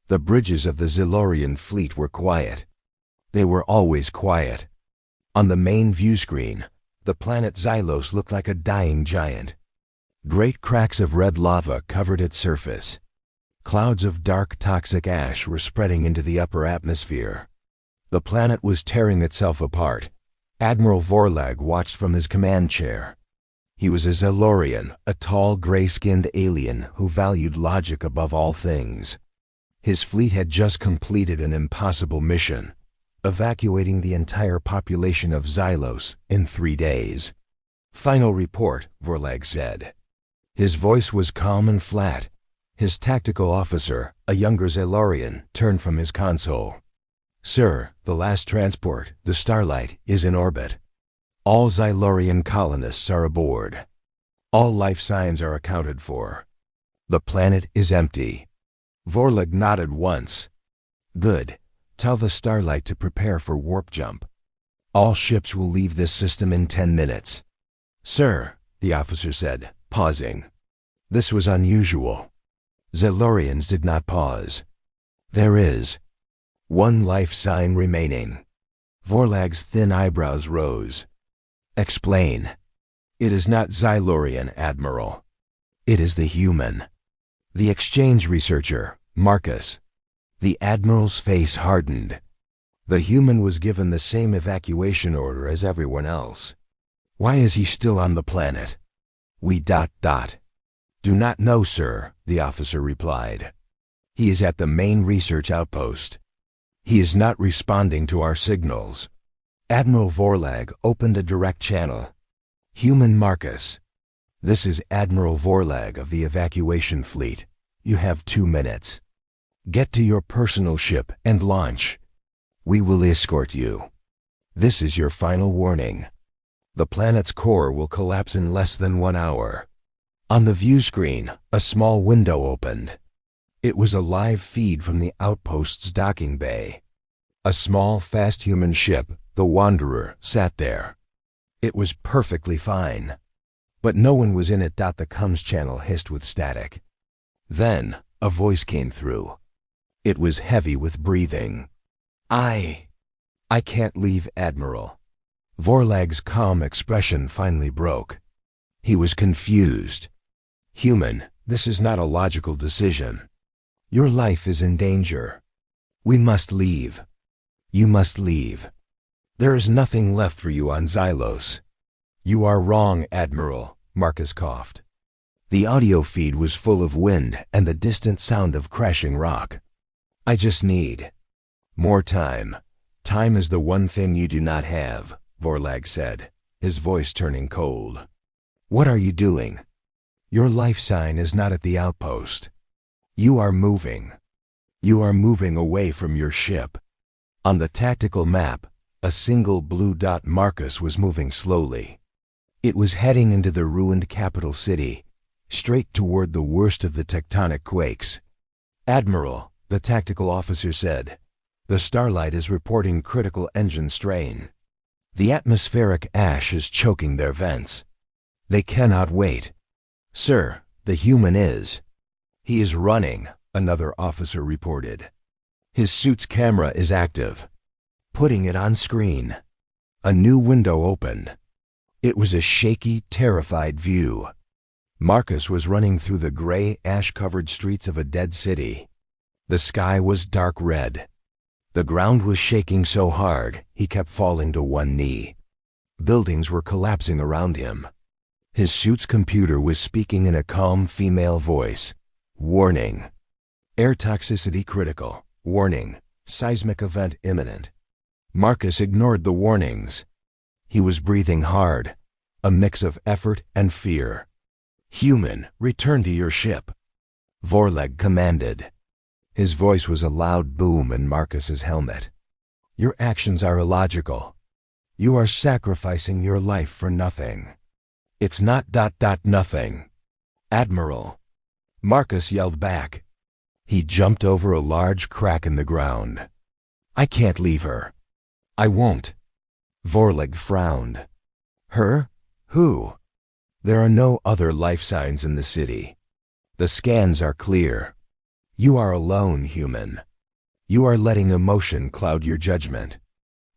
The bridges of the Zilorian fleet were quiet. They were always quiet. On the main view screen, the planet Xylos looked like a dying giant. Great cracks of red lava covered its surface. Clouds of dark toxic ash were spreading into the upper atmosphere. The planet was tearing itself apart. Admiral Vorlag watched from his command chair. He was a Zilorian, a tall, gray-skinned alien who valued logic above all things. His fleet had just completed an impossible mission, evacuating the entire population of Xylos in 3 days. "Final report," Vorlag said. His voice was calm and flat. His tactical officer, a younger Zilorian, turned from his console. "Sir, the last transport, the Starlight, is in orbit. All Xylorian colonists are aboard. All life signs are accounted for. The planet is empty." Vorlag nodded once. "Good. Tell the Starlight to prepare for warp jump. All ships will leave this system in 10 minutes. "Sir," the officer said, pausing. This was unusual. Zilorians did not pause. "There is one life sign remaining." Vorlag's thin eyebrows rose. "Explain." "It is not Xylorian, Admiral. It is the human. The exchange researcher, Marcus." The Admiral's face hardened. The human was given the same evacuation order as everyone else. "Why is he still on the planet?" "We ... "Do not know, sir," the officer replied. "He is at the main research outpost. He is not responding to our signals." Admiral Vorlag opened a direct channel. "Human Marcus. This is Admiral Vorlag of the evacuation fleet. You have 2 minutes. Get to your personal ship and launch. We will escort you. This is your final warning. The planet's core will collapse in less than 1 hour." On the view screen, a small window opened. It was a live feed from the outpost's docking bay. A small, fast human ship, the Wanderer, sat there. It was perfectly fine. But no one was in it. The comms channel hissed with static. Then, a voice came through. It was heavy with breathing. I can't leave, Admiral." Vorlag's calm expression finally broke. He was confused. "Human, this is not a logical decision. Your life is in danger. We must leave. You must leave. There is nothing left for you on Xylos." "You are wrong, Admiral," Marcus coughed. The audio feed was full of wind and the distant sound of crashing rock. "I just need more time. Time is the one thing you do not have," Vorlag said, his voice turning cold. "What are you doing? Your life sign is not at the outpost. You are moving. You are moving away from your ship." On the tactical map, a single blue dot. Marcus was moving slowly. It was heading into the ruined capital city, straight toward the worst of the tectonic quakes. "Admiral," the tactical officer said, "the Starlight is reporting critical engine strain. The atmospheric ash is choking their vents. They cannot wait." "Sir, the human is." "He is running," another officer reported. "His suit's camera is active." Putting it on screen. A new window opened. It was a shaky, terrified view. Marcus was running through the gray, ash-covered streets of a dead city. The sky was dark red. The ground was shaking so hard, he kept falling to one knee. Buildings were collapsing around him. His suit's computer was speaking in a calm female voice. "Warning. Air toxicity critical. Warning. Seismic event imminent." Marcus ignored the warnings. He was breathing hard, a mix of effort and fear. "Human, return to your ship," Vorlag commanded. His voice was a loud boom in Marcus's helmet. "Your actions are illogical. You are sacrificing your life for nothing." "It's not ... nothing. Admiral." Marcus yelled back. He jumped over a large crack in the ground. "I can't leave her. I won't." Vorlag frowned. "Her? Who?" "There are no other life signs in the city. The scans are clear. You are alone, human. You are letting emotion cloud your judgment.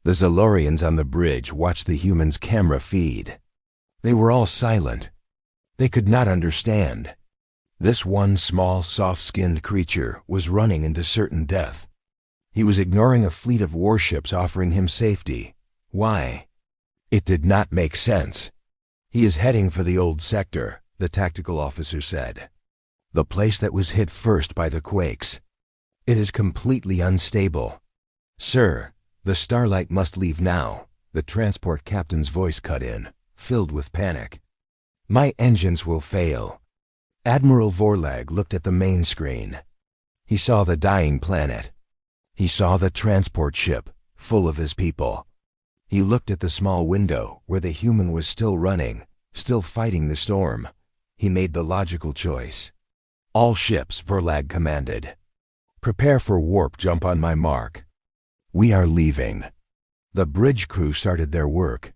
The Zalorians on the bridge watched the humans' camera feed. They were all silent. They could not understand. This one small, soft-skinned creature was running into certain death. He was ignoring a fleet of warships offering him safety. Why? It did not make sense. He is heading for the old sector, the tactical officer said. The place that was hit first by the quakes. It is completely unstable. Sir, the Starlight must leave now, the transport captain's voice cut in, filled with panic. My engines will fail. Admiral Vorlag looked at the main screen. He saw the dying planet. He saw the transport ship, full of his people. He looked at the small window where the human was still running, still fighting the storm. He made the logical choice. All ships, Vorlag commanded. Prepare for warp jump on my mark. We are leaving. The bridge crew started their work.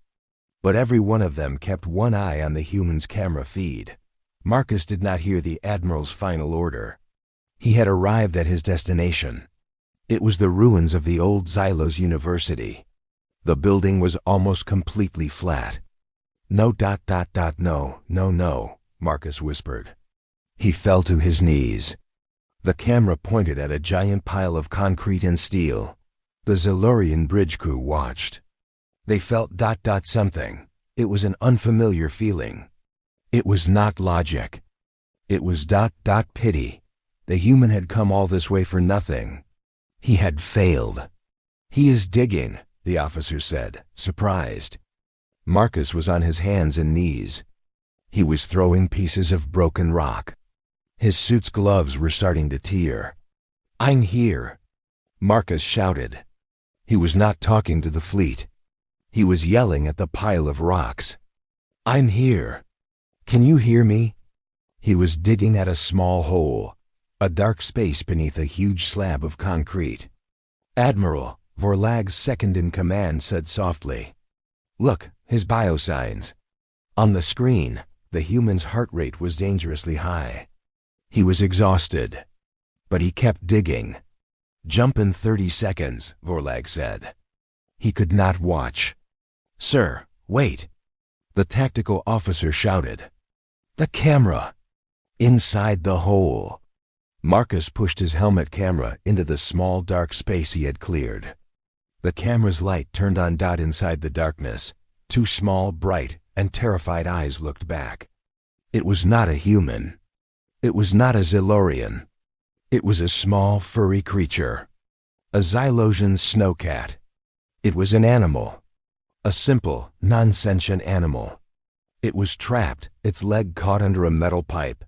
But every one of them kept one eye on the human's camera feed. Marcus did not hear the Admiral's final order. He had arrived at his destination. It was the ruins of the old Xylos University. The building was almost completely flat. No, no, Marcus whispered. He fell to his knees. The camera pointed at a giant pile of concrete and steel. The Zalorian bridge crew watched. They felt something. It was an unfamiliar feeling. It was not logic. It was pity. The human had come all this way for nothing. He had failed. He is digging, the officer said, surprised. Marcus was on his hands and knees. He was throwing pieces of broken rock. His suit's gloves were starting to tear. I'm here, Marcus shouted. He was not talking to the fleet. He was yelling at the pile of rocks. I'm here. Can you hear me? He was digging at a small hole, a dark space beneath a huge slab of concrete. Admiral, Vorlag's second-in-command said softly. Look, his biosigns. On the screen, the human's heart rate was dangerously high. He was exhausted, but he kept digging. Jump in 30 seconds, Vorlag said. He could not watch. Sir, wait, the tactical officer shouted. The camera! Inside the hole. Marcus pushed his helmet camera into the small dark space he had cleared. The camera's light turned on. Inside the darkness, two small, bright, and terrified eyes looked back. It was not a human. It was not a Zalorian. It was a small, furry creature. A Xylosian snowcat. It was an animal. A simple, non-sentient animal. It was trapped, its leg caught under a metal pipe.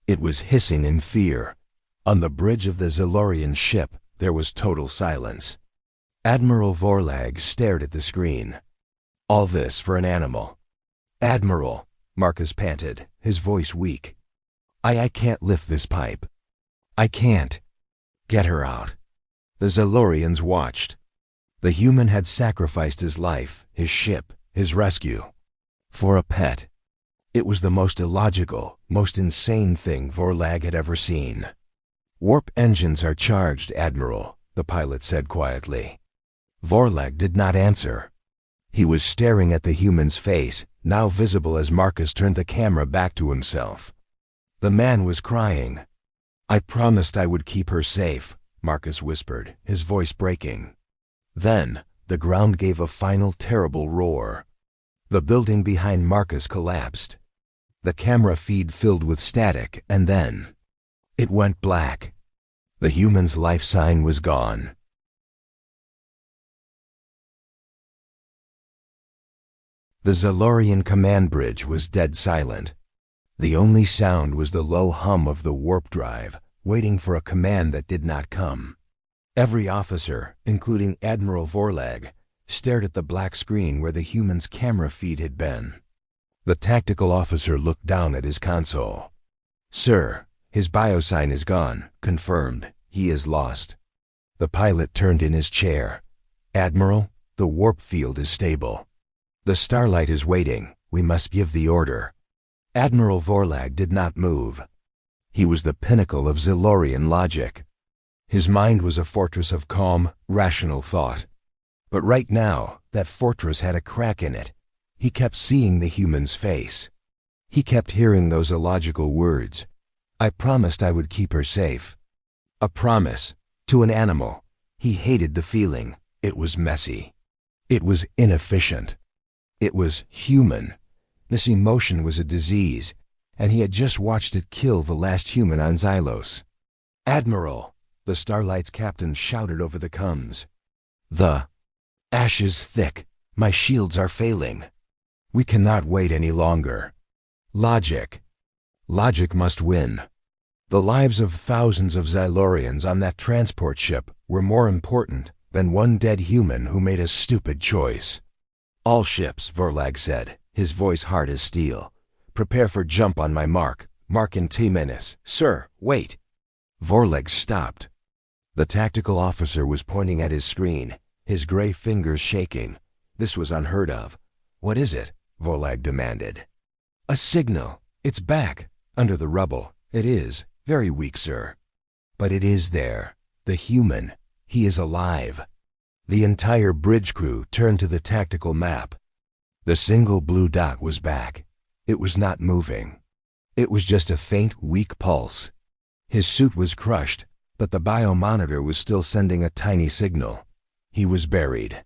It was hissing in fear. On the bridge of the Zalorian ship, there was total silence. Admiral Vorlag stared at the screen. All this for an animal. Admiral, Marcus panted, his voice weak. I can't lift this pipe. I can't. Get her out. The Zalorians watched. The human had sacrificed his life, his ship, his rescue. For a pet. It was the most illogical, most insane thing Vorlag had ever seen. Warp engines are charged, Admiral, the pilot said quietly. Vorlag did not answer. He was staring at the human's face, now visible as Marcus turned the camera back to himself. The man was crying. I promised I would keep her safe, Marcus whispered, his voice breaking. Then, the ground gave a final terrible roar. The building behind Marcus collapsed. The camera feed filled with static, and then it went black. The human's life sign was gone. The Zalorian command bridge was dead silent. The only sound was the low hum of the warp drive, waiting for a command that did not come. Every officer, including Admiral Vorlag, stared at the black screen where the human's camera feed had been. The tactical officer looked down at his console. Sir, his biosign is gone, confirmed. He is lost. The pilot turned in his chair. Admiral, the warp field is stable. The Starlight is waiting. We must give the order. Admiral Vorlag did not move. He was the pinnacle of Zilorian logic. His mind was a fortress of calm, rational thought. But right now, that fortress had a crack in it. He kept seeing the human's face. He kept hearing those illogical words. I promised I would keep her safe. A promise. To an animal. He hated the feeling. It was messy. It was inefficient. It was human. This emotion was a disease, and he had just watched it kill the last human on Xylos. Admiral, the Starlight's captain shouted over the comms. The ash is thick. My shields are failing. We cannot wait any longer. Logic. Logic must win. The lives of thousands of Xylorians on that transport ship were more important than one dead human who made a stupid choice. All ships, Vorlag said, his voice hard as steel. Prepare for jump on my mark. Mark in T-minus. Sir, wait. Vorlag stopped. The tactical officer was pointing at his screen, his gray fingers shaking. This was unheard of. What is it? Vorlag demanded. A signal. It's back. Under the rubble. It is. Very weak, sir. But it is there. The human. He is alive. The entire bridge crew turned to the tactical map. The single blue dot was back. It was not moving. It was just a faint, weak pulse. His suit was crushed, but the biomonitor was still sending a tiny signal. He was buried.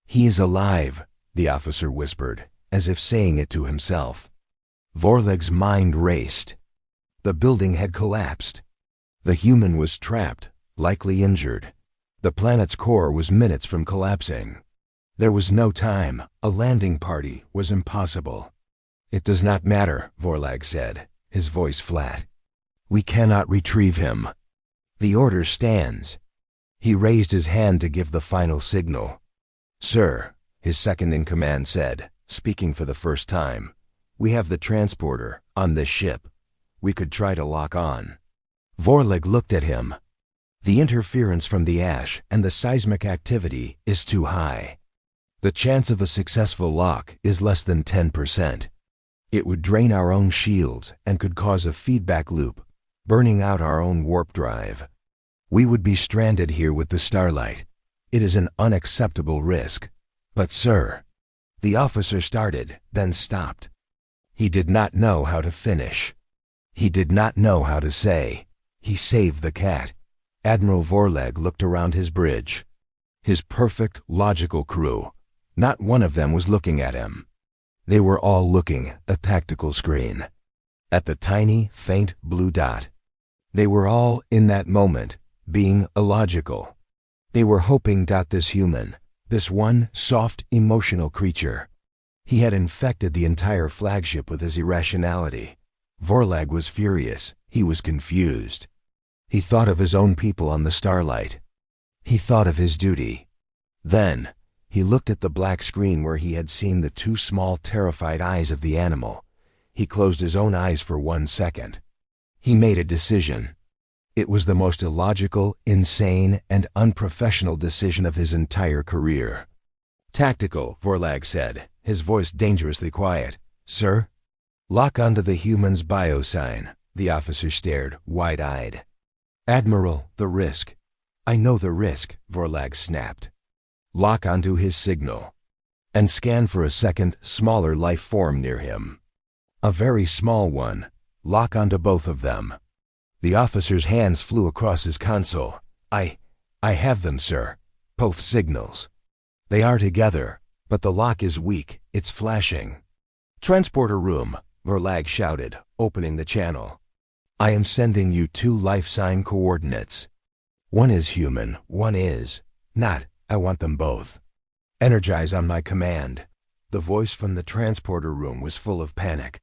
He is alive, the officer whispered, as if saying it to himself. Vorleg's mind raced. The building had collapsed. The human was trapped, likely injured. The planet's core was minutes from collapsing. There was no time. A landing party was impossible. It does not matter, Vorlag said, his voice flat. We cannot retrieve him. The order stands. He raised his hand to give the final signal. Sir, his second-in-command said, speaking for the first time, we have the transporter on this ship. We could try to lock on. Vorlag looked at him. The interference from the ash and the seismic activity is too high. The chance of a successful lock is less than 10%. It would drain our own shields and could cause a feedback loop, burning out our own warp drive. We would be stranded here with the Starlight. It is an unacceptable risk. But sir, the officer started, then stopped. He did not know how to finish. He did not know how to say, he saved the cat. Admiral Vorlag looked around his bridge. His perfect, logical crew. Not one of them was looking at him. They were all looking at a tactical screen. At the tiny, faint blue dot. They were all, in that moment, being illogical. They were hoping this human, this one soft, emotional creature. He had infected the entire flagship with his irrationality. Vorlag was furious. He was confused. He thought of his own people on the Starlight. He thought of his duty. Then, he looked at the black screen where he had seen the two small, terrified eyes of the animal. He closed his own eyes for 1 second. He made a decision. It was the most illogical, insane, and unprofessional decision of his entire career. Tactical, Vorlag said, his voice dangerously quiet. Sir? Lock onto the human's biosign. The officer stared, wide-eyed. Admiral, the risk. I know the risk, Vorlag snapped. Lock onto his signal. And scan for a second, smaller life form near him. A very small one. Lock onto both of them. The officer's hands flew across his console. I have them, sir. Both signals. They are together, but the lock is weak. It's flashing. Transporter room, Vorlag shouted, opening the channel. I am sending you 2 life sign coordinates. One is human, one is not. I want them both. Energize on my command. The voice from the transporter room was full of panic.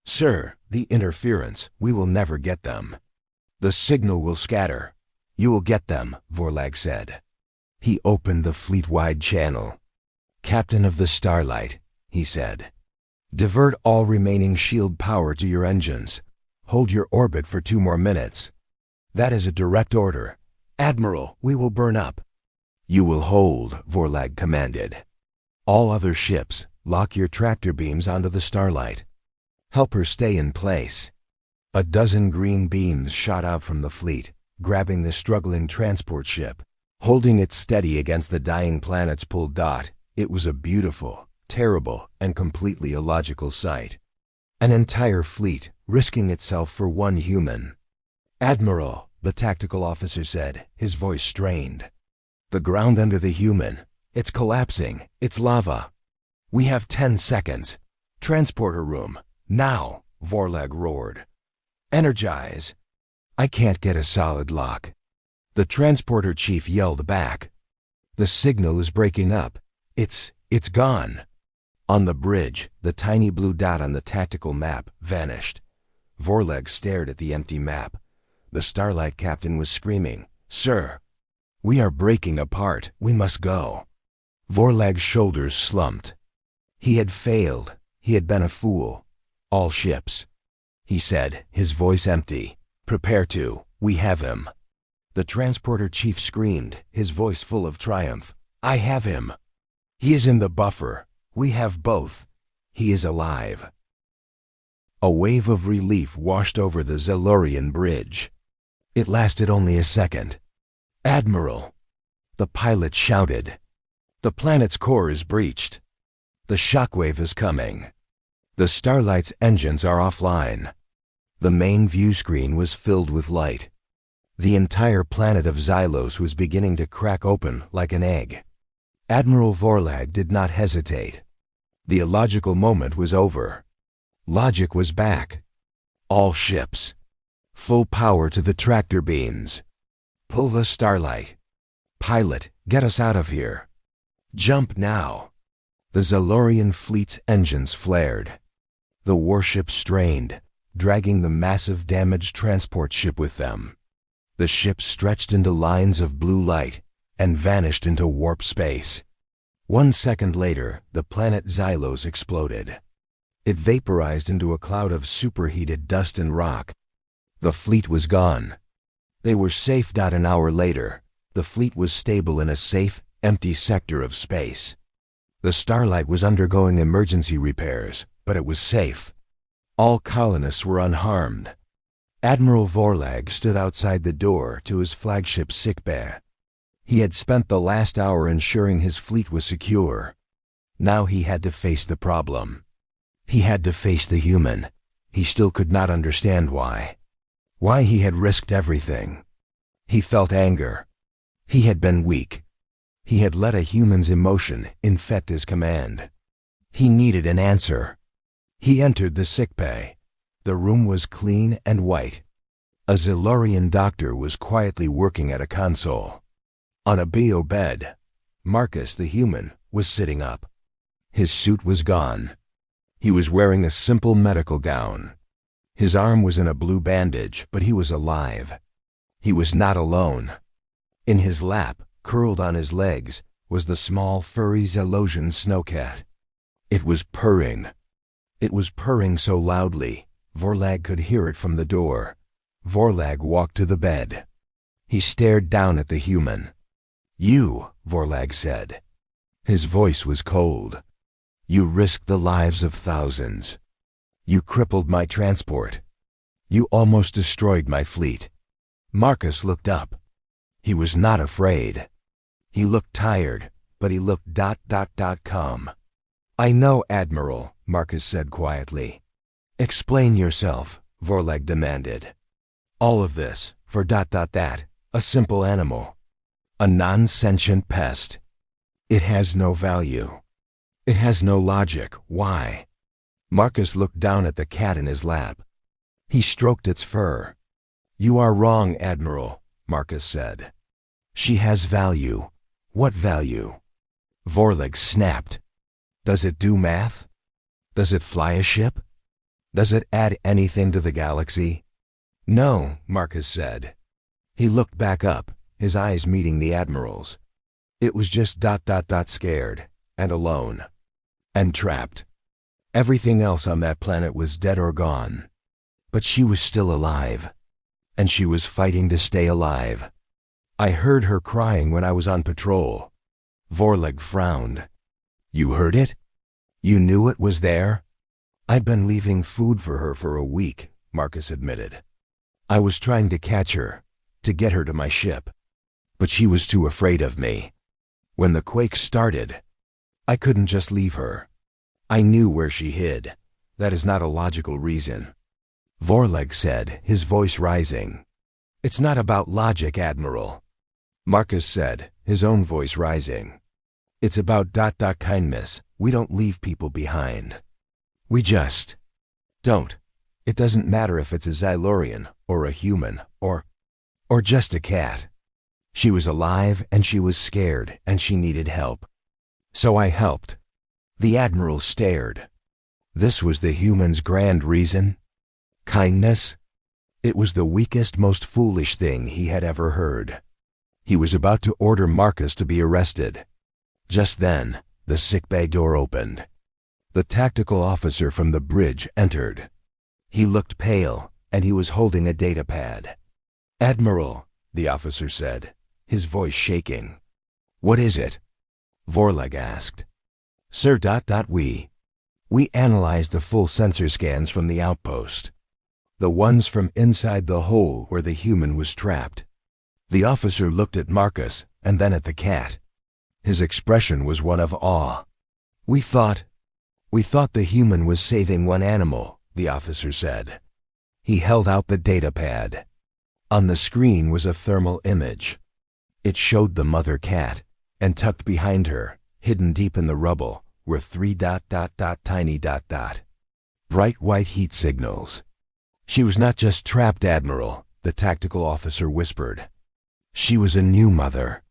Sir, the interference, we will never get them. The signal will scatter. You will get them, Vorlag said. He opened the fleet-wide channel. Captain of the Starlight, he said. Divert all remaining shield power to your engines. Hold your orbit for 2 more minutes. That is a direct order. Admiral, we will burn up. You will hold, Vorlag commanded. All other ships, lock your tractor beams onto the Starlight. Help her stay in place. A dozen green beams shot out from the fleet, grabbing the struggling transport ship. Holding it steady against the dying planet's pull dot, it was a beautiful, terrible, and completely illogical sight. An entire fleet risking itself for one human. "Admiral," the tactical officer said, his voice strained. "The ground under the human. It's collapsing. It's lava. We have 10 seconds. Transporter room. Now," Vorlag roared. "Energize." "I can't get a solid lock." The transporter chief yelled back. "The signal is breaking up. It's gone." On the bridge, the tiny blue dot on the tactical map vanished. Vorlag stared at the empty map. The Starlight captain was screaming, "Sir, we are breaking apart. We must go." Vorlag's shoulders slumped. He had failed. He had been a fool. "All ships," he said, his voice empty. "Prepare to. We have him." The transporter chief screamed, his voice full of triumph. "I have him. He is in the buffer. We have both. He is alive." A wave of relief washed over the Zellorian bridge. It lasted only a second. "Admiral!" the pilot shouted. "The planet's core is breached. The shockwave is coming. The Starlight's engines are offline." The main view screen was filled with light. The entire planet of Xylos was beginning to crack open like an egg. Admiral Vorlag did not hesitate. The illogical moment was over. Logic was back. "All ships. Full power to the tractor beams. Pull the Starlight. Pilot, get us out of here. Jump now." The Zellorian fleet's engines flared. The warship strained, dragging the massive damaged transport ship with them. The ship stretched into lines of blue light and vanished into warp space. 1 second later, the planet Xylos exploded. It vaporized into a cloud of superheated dust and rock. The fleet was gone. They were safe. An hour later, the fleet was stable in a safe, empty sector of space. The Starlight was undergoing emergency repairs, but it was safe. All colonists were unharmed. Admiral Vorlag stood outside the door to his flagship sickbay. He had spent the last hour ensuring his fleet was secure. Now he had to face the problem. He had to face the human. He still could not understand why. Why he had risked everything. He felt anger. He had been weak. He had let a human's emotion infect his command. He needed an answer. He entered the sickbay. The room was clean and white. A Zellorian doctor was quietly working at a console. On a bio bed, Marcus the human was sitting up. His suit was gone. He was wearing a simple medical gown. His arm was in a blue bandage, but he was alive. He was not alone. In his lap, curled on his legs, was the small, furry Zellosian snowcat. It was purring. It was purring so loudly, Vorlag could hear it from the door. Vorlag walked to the bed. He stared down at the human. "You," Vorlag said. His voice was cold. "You risked the lives of thousands. You crippled my transport. You almost destroyed my fleet." Marcus looked up. He was not afraid. He looked tired, but he looked calm. "I know, Admiral," Marcus said quietly. "Explain yourself," Vorlag demanded. "All of this, for that, a simple animal. A non-sentient pest. It has no value. It has no logic. Why?" Marcus looked down at the cat in his lap. He stroked its fur. "You are wrong, Admiral," Marcus said. "She has value." "What value?" Vorlag snapped. "Does it do math? Does it fly a ship? Does it add anything to the galaxy?" "No," Marcus said. He looked back up, his eyes meeting the Admiral's. It was just scared, and alone, and trapped. Everything else on that planet was dead or gone. But she was still alive, and she was fighting to stay alive. I heard her crying when I was on patrol." Vorlag frowned. "You heard it? You knew it was there?" "I'd been leaving food for her for a week," Marcus admitted. I was trying to catch her, to get her to my ship. But she was too afraid of me. When the quake started, I couldn't just leave her. I knew where she hid. That is not a logical reason. Vorlag said, his voice rising. It's not about logic, Admiral. Marcus said, his own voice rising. It's about kindness. We don't leave people behind. We just don't. It doesn't matter if it's a Xylurian, or a human, or just a cat. She was alive, and she was scared, and she needed help. So I helped. The Admiral stared. This was the human's grand reason? Kindness? It was the weakest, most foolish thing he had ever heard. He was about to order Marcus to be arrested. Just then, the sickbay door opened. The tactical officer from the bridge entered. He looked pale, and he was holding a datapad. Admiral, the officer said, his voice shaking. What is it? Vorlag asked. Sir, we analyzed the full sensor scans from the outpost. The ones from inside the hole where the human was trapped. The officer looked at Marcus and then at the cat. His expression was one of awe. We thought the human was saving one animal, the officer said. He held out the datapad. On the screen was a thermal image. It showed the mother cat, and tucked behind her, hidden deep in the rubble, were three tiny . Bright white heat signals. She was not just trapped, Admiral, the tactical officer whispered. She was a new mother.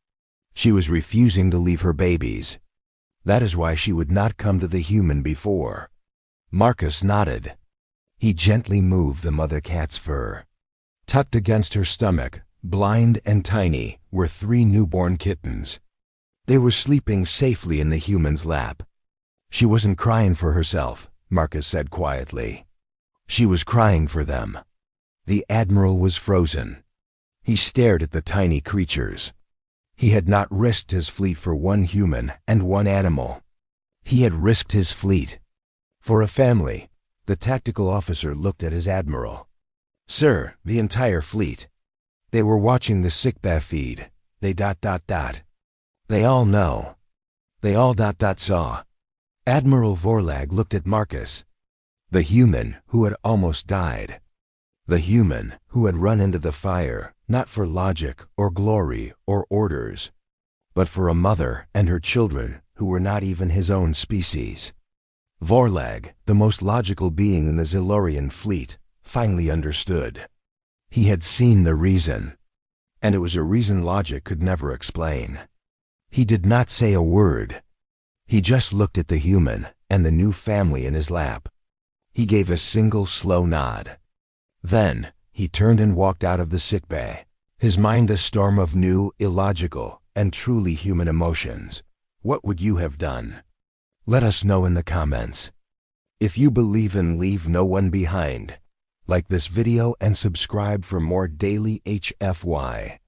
She was refusing to leave her babies. That is why she would not come to the human before. Marcus nodded. He gently moved the mother cat's fur. Tucked against her stomach, blind and tiny, were 3 newborn kittens. They were sleeping safely in the human's lap. She wasn't crying for herself, Marcus said quietly. She was crying for them. The Admiral was frozen. He stared at the tiny creatures. He had not risked his fleet for one human and one animal. He had risked his fleet for a family. The tactical officer looked at his admiral. Sir, the entire fleet. They were watching the sickbay feed. They ... They all know. They all ... saw. Admiral Vorlag looked at Marcus. The human who had almost died. The human who had run into the fire, not for logic or glory or orders, but for a mother and her children who were not even his own species. Vorlag, the most logical being in the Xylurian fleet, finally understood. He had seen the reason, and it was a reason logic could never explain. He did not say a word. He just looked at the human and the new family in his lap. He gave a single slow nod. Then, he turned and walked out of the sickbay, his mind a storm of new, illogical, and truly human emotions. What would you have done? Let us know in the comments. If you believe in Leave No One Behind, like this video and subscribe for more daily HFY.